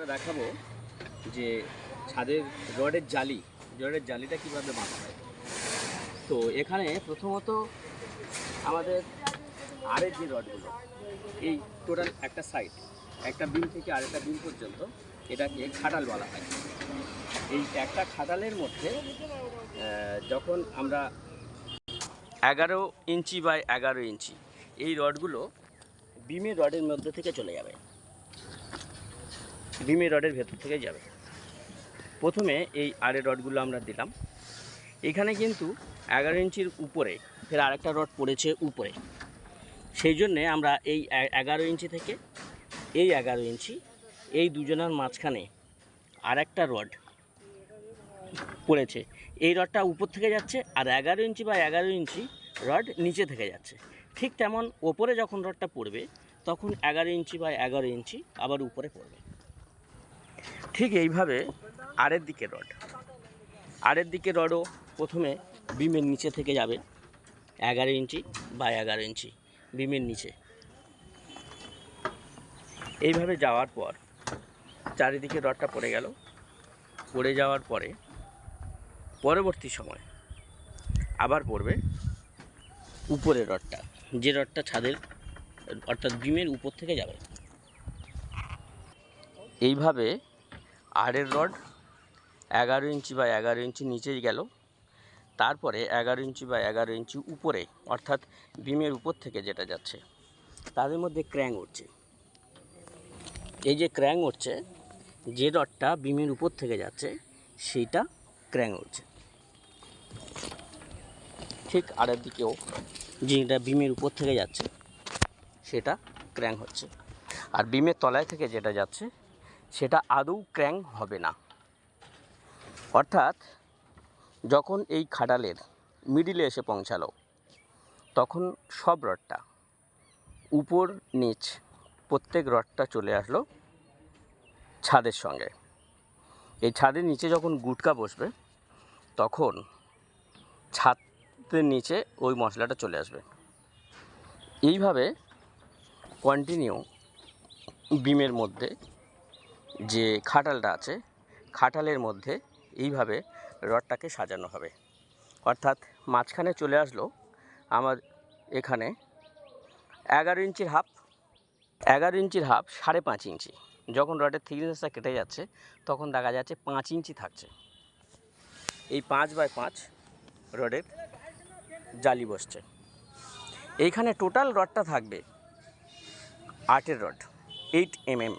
আমরা দেখাবো যে ছাদের রডের জালিটা কীভাবে বাঁধা হয়। তো এখানে প্রথমত আমাদের আরের যে রডগুলো, এই টোটাল একটা সাইড, একটা বিম থেকে আরেকটা বিম পর্যন্ত এটাকে খাটাল বলা হয়। এই একটা খাটালের মধ্যে যখন আমরা 11 ইঞ্চি বাই 11 ইঞ্চি এই রডগুলো বিমের রডের মধ্যে থেকে চলে যাবে, বিমের রডের ভেতর থেকে যাবে। প্রথমে এই আরের রডগুলো আমরা দিলাম। এখানে কিন্তু 11 ইঞ্চির উপরে ফের আরেকটা রড পড়েছে উপরে, সেই জন্যে আমরা এই 11 ইঞ্চি থেকে এই 11 ইঞ্চি এই দুজনের মাঝখানে আরেকটা রড পড়েছে, এই রডটা উপর থেকে যাচ্ছে আর 11 ইঞ্চি বা 11 ইঞ্চি রড নিচে থেকে যাচ্ছে। ঠিক তেমন ওপরে যখন রডটা পড়বে তখন 11 ইঞ্চি বা 11 ইঞ্চি আবার উপরে পড়বে। ঠিক এইভাবে আরের দিকে রডও প্রথমে বিমের নিচে থেকে যাবে 11 ইঞ্চি বা 11 ইঞ্চি বিমের নিচে। এইভাবে যাওয়ার পর চারিদিকে রডটা পড়ে গেল। পড়ে যাওয়ার পরে পরবর্তী সময় আবার পড়বে উপরের রডটা, যে রডটা ছাদের অর্থাৎ বিমের উপর থেকে যাবে। এইভাবে আরের রড 11 ইঞ্চি বা 11 ইঞ্চি নিচেই গেল, তারপরে 11 ইঞ্চি বা 11 ইঞ্চি উপরে অর্থাৎ বিমের উপর থেকে যেটা যাচ্ছে তাদের মধ্যে ক্র্যাং উঠছে। এই যে ক্র্যাং উঠছে, যে রডটা বিমের উপর থেকে যাচ্ছে সেইটা ক্র্যাং উঠছে। ঠিক আরের দিকেও যেটা বিমের উপর থেকে যাচ্ছে সেটা ক্র্যাং হচ্ছে, আর বিমের তলায় থেকে যেটা যাচ্ছে সেটা আদৌ ক্র্যাং হবে না। অর্থাৎ যখন এই খাটালের মিডিলে এসে পৌঁছালো তখন সব রডটা উপর নিচ প্রত্যেক রডটা চলে আসলো ছাদের সঙ্গে। এই ছাদের নিচে যখন গুটকা বসবে তখন ছাদের নিচে ওই মশলাটা চলে আসবে। এইভাবে কন্টিনিউ বিমের মধ্যে যে খাটালটা আছে খাটালের মধ্যে এইভাবে রডটাকে সাজানো হবে। অর্থাৎ মাঝখানে চলে আসলো আমার এখানে 11 ইঞ্চির হাফ 5.5 ইঞ্চি। যখন রডের থিকনেসটা কেটে যাচ্ছে তখন দেখা যাচ্ছে 5 ইঞ্চি থাকছে। এই 5 বাই 5 রডের জালি বসছে। এইখানে টোটাল রডটা থাকবে 8 রড 8 mm।